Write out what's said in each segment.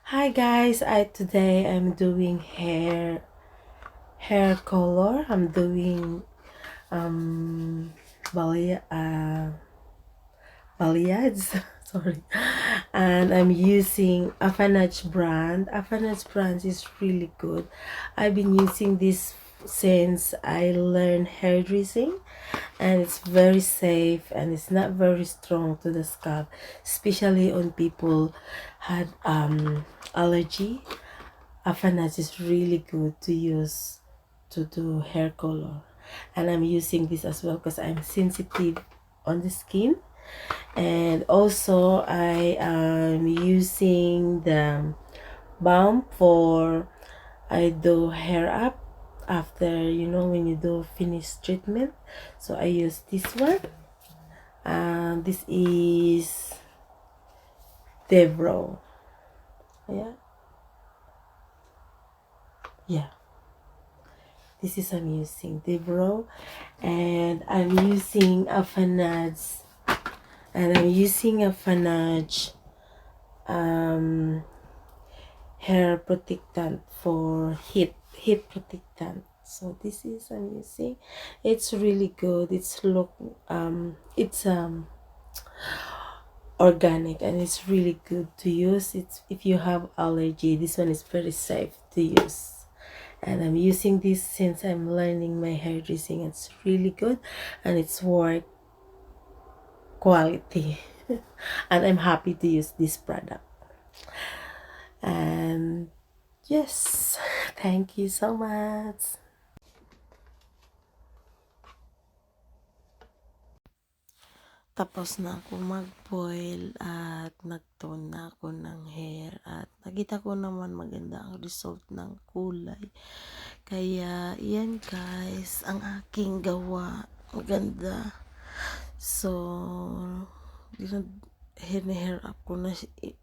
Hi guys, today I'm doing hair color. I'm doing um balayage, sorry. And I'm using Afanage brand. Afanage brand is really good. I've been using this since I learned hair dressing, and it's very safe and it's not very strong to the scalp, especially on people had allergy. Afanage is really good to use to do hair color, and I'm using this as well because I'm sensitive on the skin. And also I am using the balm for I do hair up after, when you do finish treatment. So I use this one, and this is Devro. Yeah, yeah, this is I'm using Devro. And I'm using a Fanage um hair protectant for heat protectant. So this is I'm using. It's really good. It's organic, and it's really good to use. It's if you have allergy, this one is very safe to use. And I'm using this since I'm learning my hair dressing. It's really good, and it's worth quality. And I'm happy to use this product. And yes, thank you so much. Tapos na ako mag-boil at nag-tone na ako ng hair, at nakita ko naman maganda ang result ng kulay. Kaya yan guys, ang aking gawa. Maganda. So, hair up ko na,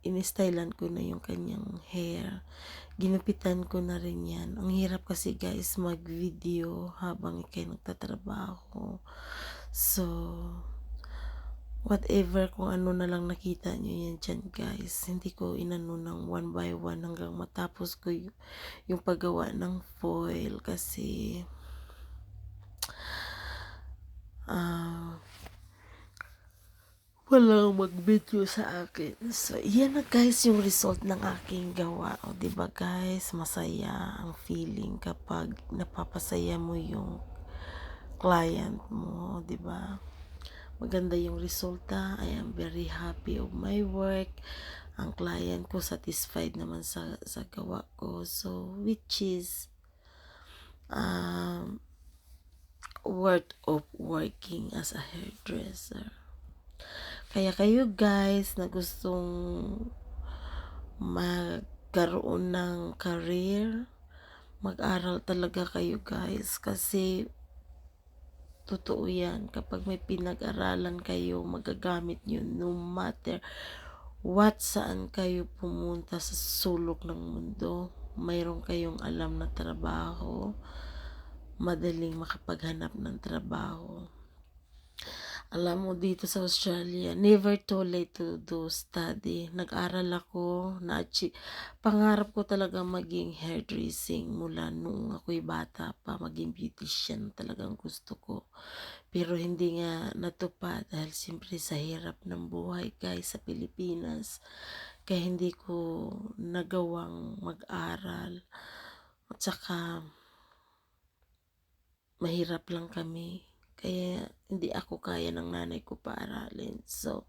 in-stylan ko na yung kanyang hair. Ginupitan ko na rin yan. Ang hirap kasi guys mag-video habang ikay nagtatrabaho. So, whatever kung ano na lang nakita nyo yan dyan guys. Hindi ko inano ng one by one hanggang matapos ko yung paggawa ng foil, kasi walang mag-video sa akin. So, yan na guys yung result ng aking gawa. O, diba guys, masaya ang feeling kapag napapasaya mo yung client mo, diba? Maganda yung resulta. I am very happy of my work. Ang client ko satisfied naman sa gawa ko. So, which is worth of working as a hairdresser. Kaya kayo guys na gustong magkaroon ng career, mag-aral talaga kayo guys, kasi totoo yan, kapag may pinag-aralan kayo, magagamit nyo no matter what, saan kayo pumunta sa sulok ng mundo. Mayroon kayong alam na trabaho, madaling makapaghanap ng trabaho. Alam mo, dito sa Australia, never too late to do study. Nag-aral ako, pangarap ko talaga maging hairdressing mula nung ako'y bata pa, maging beautician talagang gusto ko. Pero hindi nga natupad dahil siyempre sa hirap ng buhay guys sa Pilipinas. Kaya hindi ko nagawang mag-aral. At saka mahirap lang kami. Kaya hindi ako kaya ng nanay ko paaralin. So,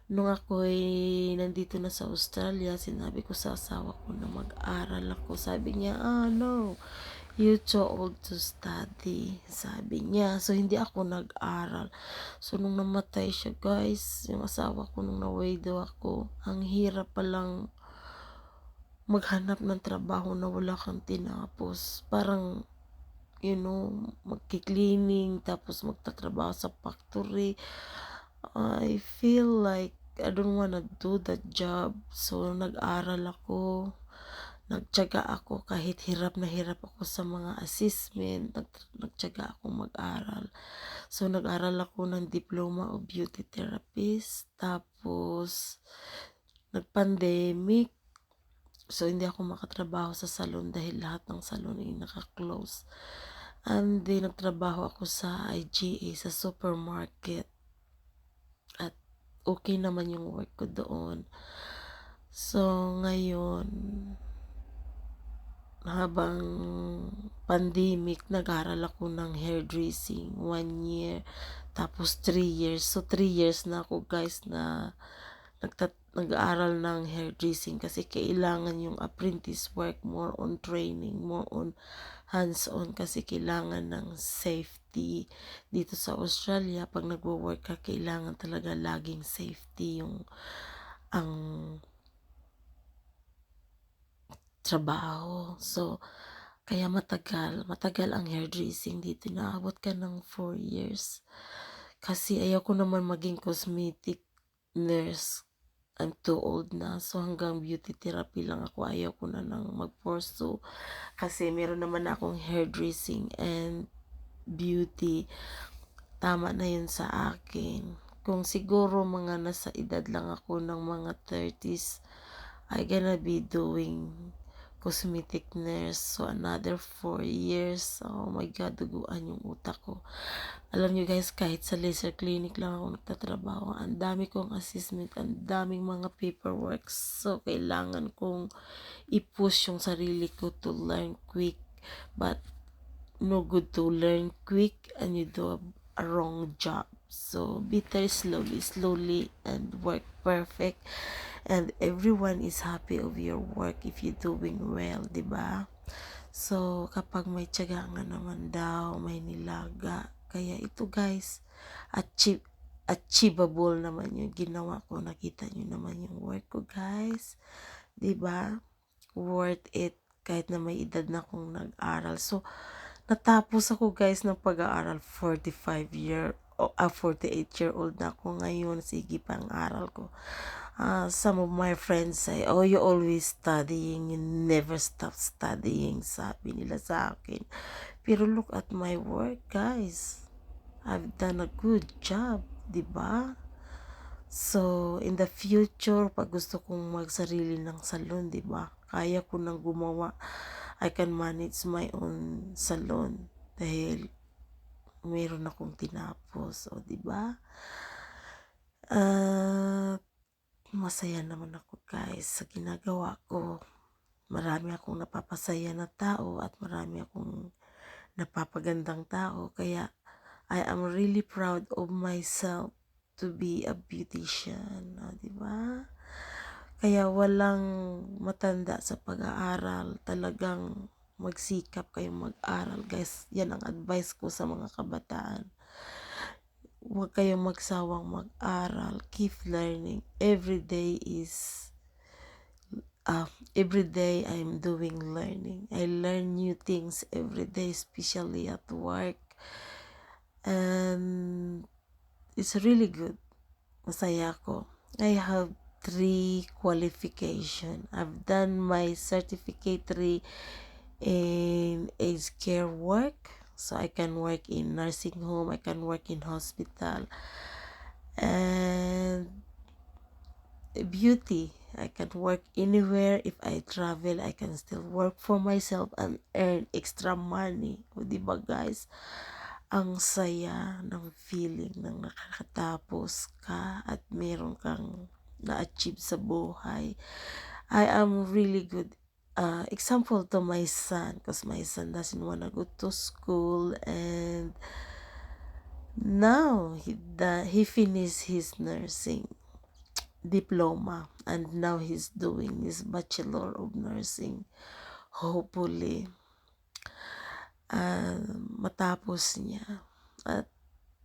nung ako'y nandito na sa Australia, sinabi ko sa asawa ko na mag-aral ako. Sabi niya, no, you're too old to study. Sabi niya. So, hindi ako nag-aral. So, nung namatay siya, guys, yung asawa ko, nung nawaydo ako, ang hirap palang maghanap ng trabaho na wala kang tinapos. Parang magki-cleaning, tapos magtatrabaho sa factory. I feel like I don't wanna do that job. So, nag-aral ako. Nagtiyaga ako kahit hirap na hirap ako sa mga assessment. Nagtiyaga ako mag-aral. So, nag-aral ako ng Diploma of Beauty Therapist. Tapos, nag-pandemic. So, hindi ako makatrabaho sa salon dahil lahat ng salon ay naka-close. And then, nagtrabaho ako sa IGA, sa supermarket. At okay naman yung work ko doon. So, ngayon, habang pandemic, nag-aral ako ng hairdressing 1 year, tapos 3 years. So, 3 years na ako guys na nag-aaral ng hairdressing kasi kailangan yung apprentice work, more on training, more on hands-on kasi kailangan ng safety. Dito sa Australia, pag nagwo-work ka, kailangan talaga laging safety yung ang trabaho. So, kaya matagal ang hairdressing dito. Naabot ka ng 4 years. Kasi ayaw ko naman maging cosmetic nurse. I'm too old na. So, hanggang beauty therapy lang ako. Ayaw ko na nang mag-pursue. Kasi meron naman akong hairdressing and beauty. Tama na yun sa akin. Kung siguro mga nasa edad lang ako ng mga 30s, I gonna be doing cosmetic nurse. So, another 4 years. Oh my God, duguan yung utak ko. Alam nyo guys, kahit sa laser clinic lang ako nagtatrabaho, ang dami kong assessment, ang daming mga paperwork. So, kailangan kong i-push yung sarili ko to learn quick. But, no good to learn quick and you do a wrong job. So, better slowly, and work perfect. And everyone is happy of your work if you're doing well, di ba? So, kapag may tiyaga nga naman daw, may nilaga. Kaya ito guys, achievable naman yung ginawa ko. Nakita nyo naman yung work ko guys. Di ba? Worth it kahit na may edad na akong nag-aral. So, natapos ako guys ng pag-aaral 48-year-old na ako ngayon. Sige pang aral ko. Some of my friends say, oh, you always studying, you never stop studying, sabi nila sa akin. Pero look at my work, guys. I've done a good job, di ba? So, in the future, pag gusto kong magsarili ng salon, di ba? Kaya ko nang gumawa. I can manage my own salon dahil meron akong tinapos, o di ba? Masaya naman ako guys sa ginagawa ko. Marami akong napapasaya na tao at marami akong napapagandang tao. Kaya I am really proud of myself to be a beautician. Diba? Kaya walang matanda sa pag-aaral. Talagang magsikap kayong mag-aral guys. Yan ang advice ko sa mga kabataan. Huwag kayong magsawang mag-aral. Keep learning. Every day I'm doing learning. I learn new things every day, especially at work. And it's really good. Masaya ko. I have 3 qualification. I've done my certificate 3 in aged care work. So I can work in nursing home, I can work in hospital. And beauty, I can work anywhere. If I travel, I can still work for myself and earn extra money. O diba guys? Ang saya ng feeling ng nakakatapos ka at meron kang na-achieve sa buhay. I am really good example to my son, because my son doesn't want to go to school, and now he finished his nursing diploma and now he's doing his bachelor of nursing. Hopefully matapos niya. At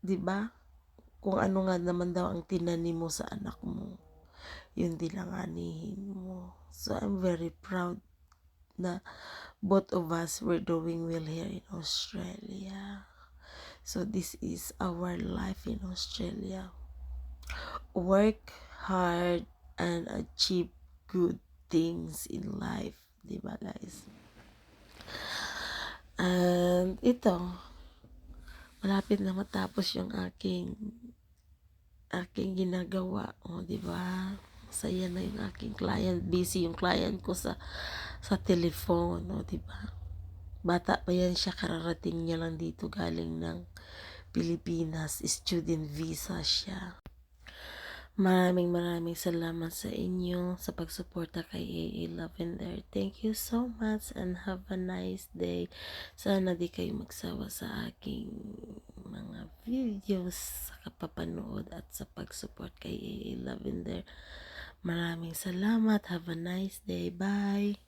'di ba, kung ano nga naman daw ang tinanim mo sa anak mo, yun din ang anihin mo. So I'm very proud na both of us were doing well here in Australia. So this is our life in Australia. Work hard and achieve good things in life, di ba guys? And ito, malapit na matapos yung aking ginagawa, o di ba? Saya na yung aking client. Busy yung client ko sa telephone, no, di ba? Bata pa yan siya, kararating niya lang dito galing ng Pilipinas. Student visa siya. Maraming salamat sa inyo sa pagsuporta kay AA Lavender. Thank you so much and have a nice day. Sana di kayo magsawa sa aking mga videos sa kapapanood at sa pagsupport kay AA Lavender. Maraming salamat. Have a nice day. Bye!